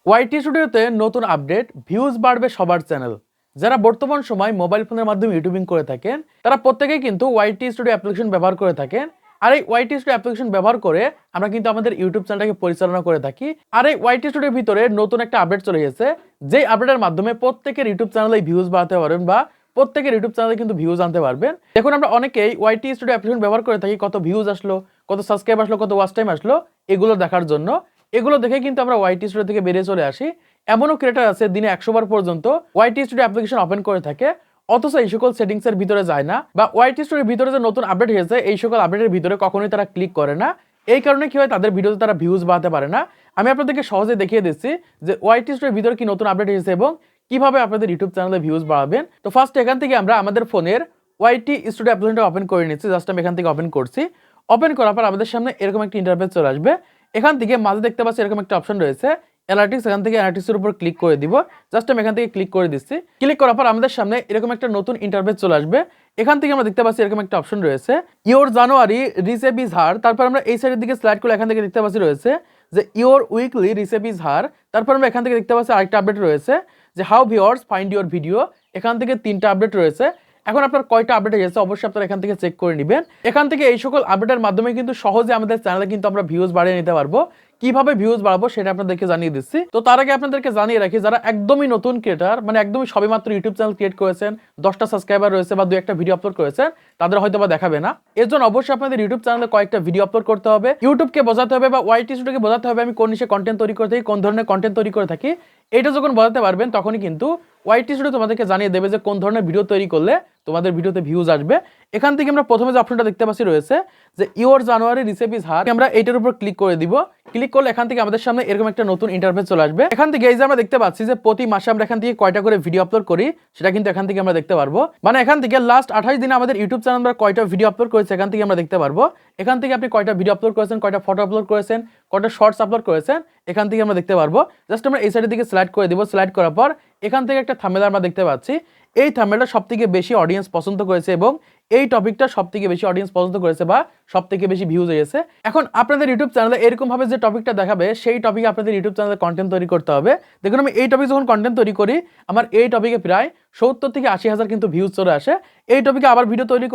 ওয়াইটি স্টুডিওতে নতুন update, views বাড়বে সবার চ্যানেল। যারা বর্তমান সময় মোবাইল ফোনের মাধ্যমে ইউটিউবিং করে থাকেন তারা প্রত্যেকেই কিন্তু ওয়াইটি স্টুডিও অ্যাপ্লিকেশন ব্যবহার করে থাকেন। আর এই ওয়াইটি স্টুডিও অ্যাপ্লিকেশন ব্যবহার করে আমরা কিন্তু আমাদের ইউটিউব চ্যানেলটাকে পরিচালনা করে থাকি। আর এই ওয়াইটি স্টুডিওর ভিতরে নতুন একটা আপডেট চলে গেছে, যেই আপডেটের মাধ্যমে প্রত্যেকের ইউটিউব চ্যানেলে ভিউজ বাড়াতে পারবেন বা প্রত্যেকের ইউটিউব চ্যানেলে কিন্তু ভিউজ আনতে পারবেন। দেখুন, আমরা অনেকেই ওয়াইটি স্টুডিও অ্যাপ্লিকেশন ব্যবহার করে থাকি কত ভিউজ আসলো, কত সাবস্ক্রাইব আসলো, কত ওয়াচ টাইম আসলো, এগুলো দেখার জন্য। এগুলো দেখে কিন্তু আমরা ওয়াইটি স্টুডিও থেকে বেরিয়ে চলে আসি। এমনও ক্রিয়েটার আছে দিনে 100 বার পর্যন্ত ওয়াইটি স্টুডিও অ্যাপ্লিকেশন ওপেন করে থাকে, অথচ এই সকল সেটিংস এর ভিতরে যায় না, বা ওয়াইটি স্টুডিওর ভিতরে যে নতুন আপডেট হয়েছে এই সকল আপডেটের ভিতরে কখনোই তারা ক্লিক করে না। এই কারণে কি হয়, তাদের ভিডিওতে তারা ভিউজ বাড়াতে পারে না। আমি আপনাদেরকে সহজে দেখিয়ে দিচ্ছি যে ওয়াইটি স্টুডিওর ভিতরে কি নতুন আপডেট হয়েছে এবং কিভাবে আপনাদের ইউটিউব চ্যানেলে ভিউজ বাড়াবেন। তো ফার্স্ট এখান থেকে আমরা আমাদের ফোনের ওয়াইটি স্টুডিও অ্যাপ্লিকেশনটা ওপেন করে নিচ্ছি। জাস্ট আমি এখান থেকে ওপেন করছি। ওপেন করার পর আমাদের সামনে এরকম একটা ইন্টারফেস চলে আসবে। এখান থেকে মাঝে দেখতে পাচ্ছি এরকম একটা অপশন রয়েছে অ্যানালিটিক্স। এখান থেকে অ্যানালিটিক্সের উপর ক্লিক করে দিব। জাস্ট আমি এখান থেকে ক্লিক করে দিচ্ছি। ক্লিক করার পর আমাদের সামনে এরকম একটা নতুন ইন্টারফেস চলে আসবে। এখান থেকে আমরা দেখতে পাচ্ছি এরকম একটা অপশন রয়েছে your January Recep is her. তারপর আমরা এই সাইডের দিকে স্লাইড করে এখান থেকে দেখতে পাচ্ছি রয়েছে যে your weekly Recep is her. তারপর আমরা এখান থেকে দেখতে পাচ্ছি আরেকটা আপডেট রয়েছে যে how viewers find your video. এখান থেকে 3টা আপডেট রয়েছে। এখন আপনার কয়টা আপডেট এসেছে অবশ্যই আপনারা এখান থেকে চেক করে নেবেন। এখান থেকে এই সকল আপডেটের মাধ্যমে কিন্তু সহজে আমাদের চ্যানেলে কিন্তু আমরা ভিউজ বাড়িয়ে নিতে পারবো। কিভাবে ভিউজ বাড়াবো সেটা আপনাদেরকে জানিয়ে দিচ্ছি। তো তার আগে আপনাদেরকে জানিয়ে রাখি, যারা একদমই নতুন ক্রিয়েটার, মানে একদমই সবেমাত্র ইউটিউব চ্যানেল ক্রিয়েট করেছেন, 10টা সাবস্ক্রাইবার রয়েছে বা 2-1টা ভিডিও আপলোড করেছেন, তাদের হয়তো বা দেখাবে না। এর জন্য অবশ্যই আপনাদের ইউটিউব চ্যানেলে কয়েকটা ভিডিও আপলোড করতে হবে। ইউটিউবকে বোঝাতে হবে বা ওয়াইটি স্টুডিওকে বোঝাতে হবে আমি কোন নিশে কন্টেন্ট তৈরি করে থাকি, কোন ধরনের কন্টেন্ট তৈরি করে থাকি। এটা যখন বোঝাতে পারবেন তখনই কিন্তু ওয়াইটি স্টুডিও তোমাদেরকে জানিয়ে দেবে যে কোন ধরনের ভিডিও তৈরি করলে তোমাদের ভিডিওতে ভিউজ আসবে। এখান থেকে আমরা প্রথমে যে অপশনটা দেখতে পাচ্ছি রয়েছে যে your January Recep is her, আমরা এইটার উপর ক্লিক করে দিব। ক্লিক করলে এখান থেকে আমাদের সামনে এরকম একটা নতুন ইন্টারফেস চলে আসবে। এখান থেকে এই যে আমরা দেখতে পাচ্ছি যে প্রতি মাসে আমরা এখান থেকে কয়টা করে ভিডিও আপলোড করি সেটা কিন্তু এখান থেকে আমরা দেখতে পারবো। মানে এখান থেকে লাস্ট 28 দিনে আমাদের ইউটিউব চ্যানেল আমরা কয়টা ভিডিও আপলোড করেছি এখান থেকে আমরা দেখতে পারবো। এখান থেকে আপনি কয়টা ভিডিও আপলোড করেছেন, কয়টা ফটো আপলোড করেছেন, কয়টা শর্টস আপলোড করেছেন, এখান থেকে আমরা দেখতে পারবো। জাস্ট আমরা এই সাইডের দিকে স্লাইড করে দিব। স্লাইড করার পর এখান থেকে একটা থাম্বনেল আমরা দেখতে পাচ্ছি। এই থাম্বনেলটা সবথেকে বেশি অডিয়েন্স পছন্দ করেছে এবং এই টপিকটা সবথেকে বেশি অডিয়েন্স পছন্দ করেছে বা সবথেকে বেশি ভিউজ হয়েছে। এখন আপনাদের ইউটিউব চ্যানেলে এরকম ভাবে যে টপিকটা দেখাবে সেই টপিকে আপনাদের ইউটিউব চ্যানেলে কন্টেন্ট তৈরি করতে হবে। দেখুন, আমি এই টপিক যখন কন্টেন্ট তৈরি করি আমার এই টপিকে প্রায় 70 থেকে 80 হাজার কিন্তু ভিউজ চলে আসে। এই টপিকে আবার ভিডিও তৈরি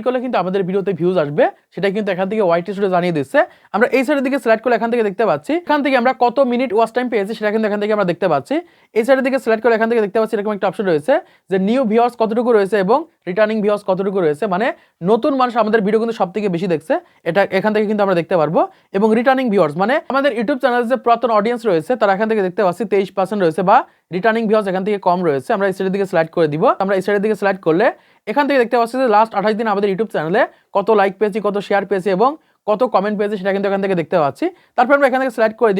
করলে কিন্তু আমাদের ভিডিওতে ভিউজ আসবে, সেটা কিন্তু এখান থেকে ওয়াইটি স্টুডিও জানিয়ে দিচ্ছে। আমরা এই সাইডের দিকে সিলেক্ট করলে এখান থেকে দেখতে পাচ্ছি এখান থেকে আমরা কত মিনিট ওয়াচ টাইম পেয়েছি সেটা কিন্তু এখান থেকে আমরা দেখতে পাচ্ছি। এই সাইডের দিকে সিলেক্ট করলে এখান থেকে দেখতে পাচ্ছি এরকম একটা অপশন রয়েছে যে নিউ ভিউয়ার্স কতটুকু রয়েছে এবং রিটার্নিং ভিউয়ার্স কতটুকু রয়েছে, মানে নতুন মানুষ আমাদের ভিডিও কিন্তু সবথেকে বেশি দেখছে, এটা এখান থেকে কিন্তু আমরা দেখতে পারবো। এবং রিটার্নিং ভিউয়ার্স মানে আমাদের ইউটিউব চ্যানেলে যে পুরাতন অডিয়েন্স রয়েছে তারা এখান থেকে দেখতে পাচ্ছি 23% রয়েছে বা রিটার্নিং ভিউয়ার্স এখান থেকে কম রয়েছে। আমরা এই সাইডের দিকে স্লাইড করে দিব। আমরা এই সাইডের দিকে স্লাইড করলে এখান থেকে দেখতে পাচ্ছি যে লাস্ট 28 দিন আমাদের ইউটিউব চ্যানেলে কত লাইক পেয়েছি, কত শেয়ার পেয়েছি এবং কত কমেন্ট পেয়েছি সেটা কিন্তু এখান থেকে দেখতে পাচ্ছি। তারপর আমরা এখান থেকে স্লাইড করে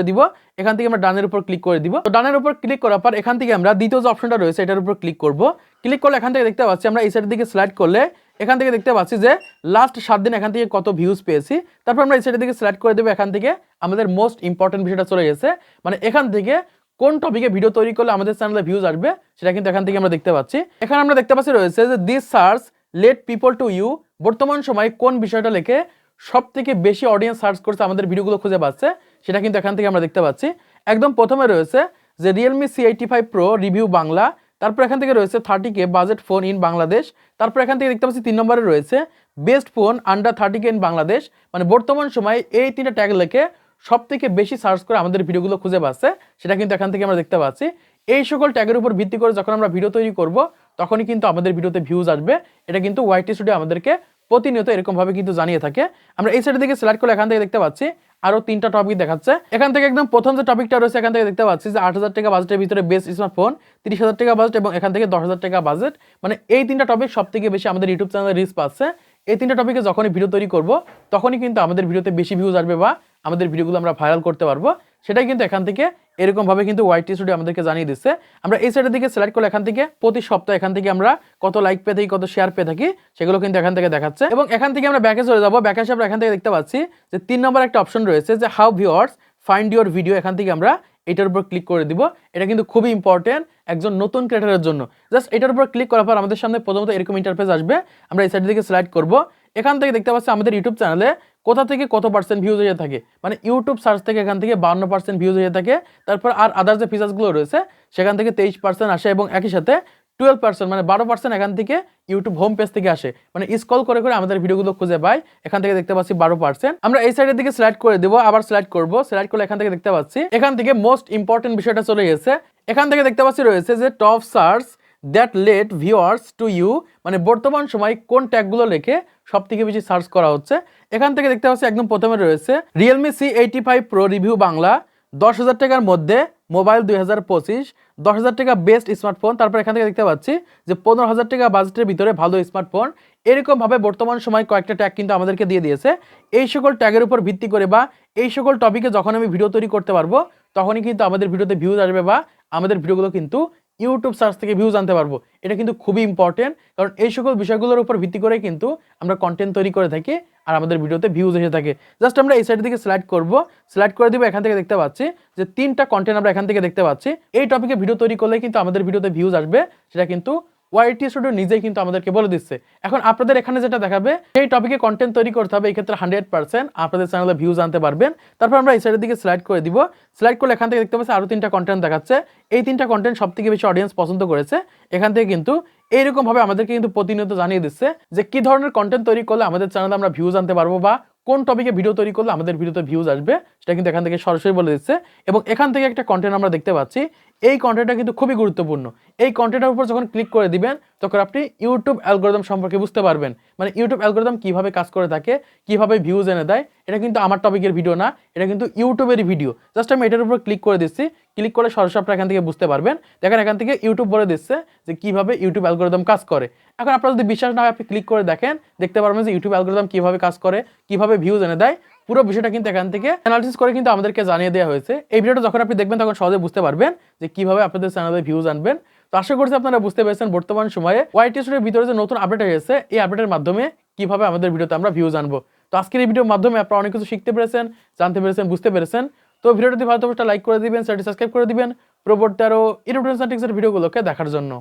দিব। এখান থেকে আমরা ডানের উপর ক্লিক করে দিব। তো ডানের উপর ক্লিক করার পর এখান থেকে আমরা দ্বিতীয় যে অপশনটা রয়েছে এটার উপর ক্লিক করব। ক্লিক করলে এখান থেকে দেখতে পাচ্ছি আমরা এই সাইডের দিকে স্লাইড করলে এখান থেকে দেখতে পাচ্ছি যে লাস্ট 7 দিন এখান থেকে কত ভিউজ পেয়েছি। তারপর আমরা এই সাইডের দিকে স্লাইড করে দেবো। এখান থেকে আমাদের মোস্ট ইম্পর্টেন্ট বিষয়টা চলে গেছে, মানে এখান থেকে কোন টপিকে ভিডিও তৈরি করলে আমাদের চ্যানেলে ভিউজ আসবে সেটা কিন্তু এখান থেকে আমরা দেখতে পাচ্ছি। এখানে আমরা দেখতে পাচ্ছি রয়েছে যে this search let people to you, বর্তমান সময় কোন বিষয়টা লিখে সব থেকে বেশি অডিয়েন্স সার্চ করছে আমাদের ভিডিওগুলো খুঁজে পাচ্ছে সেটা কিন্তু এখান থেকে আমরা দেখতে পাচ্ছি। একদম প্রথমে রয়েছে যে Realme C85 Pro review Bangla. তারপর এখান থেকে রয়েছে 30K budget phone in Bangladesh. তারপর এখান থেকে দেখতে পাচ্ছি 3 নম্বরে রয়েছে best phone under 30K in Bangladesh, মানে বর্তমান সময় এই 3টা ট্যাগ লিখে সব থেকে বেশি সার্চ করে আমাদের ভিডিওগুলো খুঁজে পাচ্ছে সেটা কিন্তু এখান থেকে আমরা দেখতে পাচ্ছি। এই সকল ট্যাগের উপর ভিত্তি করে যখন আমরা ভিডিও তৈরি করব তখনই কিন্তু আমাদের ভিডিওতে ভিউজ আসবে। এটা কিন্তু ওয়াইটি স্টুডিও আমাদেরকে প্রতিনিয়ত এরকম ভাবে কিন্তু জানিয়ে থাকে। আমরা এই সাইডের দিকে সিলেক্ট করলে এখান থেকে দেখতে পাচ্ছি আরো 3টা টপিক দেখাচ্ছে। এখান থেকে একদম প্রথম যে টপিকটা রয়েছে এখান থেকে দেখতে পাচ্ছি যে 8,000 টাকা বাজেটের ভিতরে বেস্ট স্মার্টফোন, 30,000 টাকা বাজেট এবং এখান থেকে 10,000 টাকা বাজেট, মানে এই 3টা টপিক সব থেকে বেশি আমাদের ইউটিউব চ্যানেলে রিচ পাচ্ছে। এই 3টা টপিকে যখনই ভিডিও তৈরি করব তখনই কিন্তু আমাদের ভিডিওতে বেশি ভিউজ আসবে বা আমাদের ভিডিওগুলো আমরা ভাইরাল করতে পারবো। সেটাই কিন্তু এখান থেকে এরকম ভাবে কিন্তু ওয়াইটি স্টুডিও আমাদেরকে জানিয়ে দিচ্ছে। আমরা এই সাইডের দিকে সিলেক্ট করলে এখান থেকে প্রতি সপ্তাহে এখান থেকে আমরা কত লাইক পেয়ে থাকি, কত শেয়ার পেয়ে থাকি সেগুলো কিন্তু এখান থেকে দেখাচ্ছে। এবং এখান থেকে আমরা ব্যাকে চলে যাবো। ব্যাকে এসে আমরা এখান থেকে দেখতে পাচ্ছি যে 3 নম্বর একটা অপশন রয়েছে যে how viewers find your video. এখান থেকে আমরা এটার উপর ক্লিক করে দিব। এটা কিন্তু খুবই ইম্পর্টেন্ট একজন নতুন ক্রিয়েটরের জন্য। জাস্ট এটার উপর ক্লিক করার পর আমাদের সামনে প্রথমত এরকম ইন্টারফেস আসবে। আমরা এই সাইডের দিকে স্লাইড করব। এখান থেকে দেখতে পাচ্ছি আমাদের ইউটিউব চ্যানেলে কোথা থেকে কত পার্সেন্ট ভিউজ হয়ে থাকে, মানে ইউটিউব সার্চ থেকে এখান থেকে 52% ভিউজ হয়ে থাকে। তারপর আর আদার যে ফিচার্সগুলো রয়েছে সেখান থেকে 23% আসে, এবং একই সাথে 12% মানে 12% এখান থেকে ইউটিউব হোম পেজ থেকে আসে, মানে স্ক্রল করে করে আমাদের ভিডিওগুলো খুঁজে পাই। এখান থেকে দেখতে পাচ্ছি 12%। আমরা এই সাইডের দিকে সিলেক্ট করে দেবো, আবার সিলেক্ট করব, সিলেক্ট করলে এখান থেকে দেখতে পাচ্ছি এখান থেকে মোস্ট ইম্পর্টেন্ট বিষয়টা চলে গেছে। এখান থেকে দেখতে পাচ্ছি রয়েছে যে top search that let viewers to you, মানে বর্তমান সময় কোন ট্যাগগুলো লিখে সব থেকে বেশি সার্চ করা হচ্ছে। এখান থেকে দেখতে পাচ্ছি একদম প্রথমে রয়েছে Realme C85 Pro review Bangla, 10,000 টাকার মধ্যে মোবাইল 2025, 10,000 টাকা বেস্ট স্মার্টফোন। তারপর এখান থেকে দেখতে পাচ্ছি যে 15,000 টাকা বাজেটের ভিতরে ভালো স্মার্টফোন। এরকমভাবে বর্তমান সময় কয়েকটা ট্যাগ কিন্তু আমাদেরকে দিয়ে দিয়েছে। এই সকল ট্যাগের উপর ভিত্তি করে বা এই সকল টপিকে যখন আমি ভিডিও তৈরি করতে পারবো তখনই কিন্তু আমাদের ভিডিওতে ভিউজ আসবে বা আমাদের ভিডিওগুলো কিন্তু ইউটিউব সার্চ থেকে ভিউজ আনতে পারবো। এটা কিন্তু খুবই ইম্পর্টেন্ট, কারণ এই সকল বিষয়গুলোর উপর ভিত্তি করে কিন্তু আমরা কন্টেন্ট তৈরি করে থাকি আর আমাদের ভিডিওতে ভিউজ এসে থাকে। জাস্ট আমরা এই সাইড থেকে সিলেক্ট করব, সিলেক্ট করে দিব। এখান থেকে দেখতে পাচ্ছি যে 3টা কন্টেন্ট আমরা এখান থেকে দেখতে পাচ্ছি। এই টপিকে ভিডিও তৈরি করলে কিন্তু আমাদের ভিডিওতে ভিউজ আসবে, সেটা কিন্তু ওয়াইটি স্টুডিও নিজেই কিন্তু আমাদেরকে বলে দিচ্ছে। এখন আপনাদের এখানে যেটা দেখাবে সেই টপিকে কন্টেন্ট তৈরি করতে হবে, এই ক্ষেত্রে 100% আপনাদের চ্যানেলে ভিউজ আনতে পারবেন। তারপর আমরা এই সাইডের দিকে সিলেক্ট করে দিব, সিলেক্ট করলে এখান থেকে দেখতে পাচ্ছি আরো 3টা কন্টেন্ট দেখাচ্ছে। এই 3টা কন্টেন্ট সব থেকে বেশি অডিয়েন্স পছন্দ করেছে। এখান থেকে কিন্তু এইরকম ভাবে আমাদেরকে কিন্তু প্রতিনিয়ত জানিয়ে দিচ্ছে যে কি ধরনের কন্টেন্ট তৈরি করলে আমাদের চ্যানেলে আমরা ভিউজ আনতে পারবো বা কোন টপিকে ভিডিও তৈরি করলে আমাদের ভিডিওতে ভিউজ আসবে, সেটা কিন্তু এখান থেকে সরাসরি বলে দিচ্ছে। এবং এখান থেকে একটা কন্টেন্ট আমরা দেখতে পাচ্ছি, এই কন্টেন্টটা কিন্তু খুবই গুরুত্বপূর্ণ। এই কন্টেন্টের উপর যখন ক্লিক করে দিবেন তখন আপনি ইউটিউব অ্যালগরিদম সম্পর্কে বুঝতে পারবেন, মানে ইউটিউব অ্যালগরিদম কিভাবে কাজ করে থাকে, কিভাবে ভিউজ এনে দেয়। এটা কিন্তু আমার টপিকের ভিডিও না, এটা কিন্তু ইউটিউবেরই ভিডিও। জাস্ট আমি এটার উপর ক্লিক করে দিচ্ছি, ক্লিক করলে সরাসরি আপনারা এখান থেকে বুঝতে পারবেন। দেখেন এখান থেকে ইউটিউব বলে দিচ্ছে যে কিভাবে ইউটিউব অ্যালগরিদম কাজ করে। এখন আপনারা যদি বিশ্বাস না হয় আপনি ক্লিক করে দেখেন, দেখতে পারবেন যে ইউটিউব অ্যালগরিদম কিভাবে কাজ করে, কিভাবে ভিউজ এনে দেয়। পুরো বিষয়টা কিন্তু এখান থেকে অ্যানালিসিস করে কিন্তু আমাদেরকে জানিয়ে দেওয়া হয়েছে। এই ভিডিওটা যখন আপনি দেখবেন তখন সহজে বুঝতে পারবেন যে কিভাবে আপনাদের চ্যানেলে ভিউজ আনবেন। তো আশা করছি আপনারা বুঝতে পেরেছেন বর্তমান সময়ে ওয়াইটি স্টুডিওর ভিতরে যে নতুন আপডেট হয়েছে এই আপডেটের মাধ্যমে কিভাবে আমাদের ভিডিওতে আমরা ভিউজ আনবো। তো আজকের এই ভিডিওর মাধ্যমে আপনারা অনেক কিছু শিখতে পেরেছেন, জানতে পেরেছেন, বুঝতে পেরেছেন। তো ভিডিওটি ভালো লাগলে লাইক করে দিবেন, চ্যানেলটি সাবস্ক্রাইব করে দিবেন পরবর্তী আরো ইউটিউব ভিডিওগুলোকে দেখার জন্য।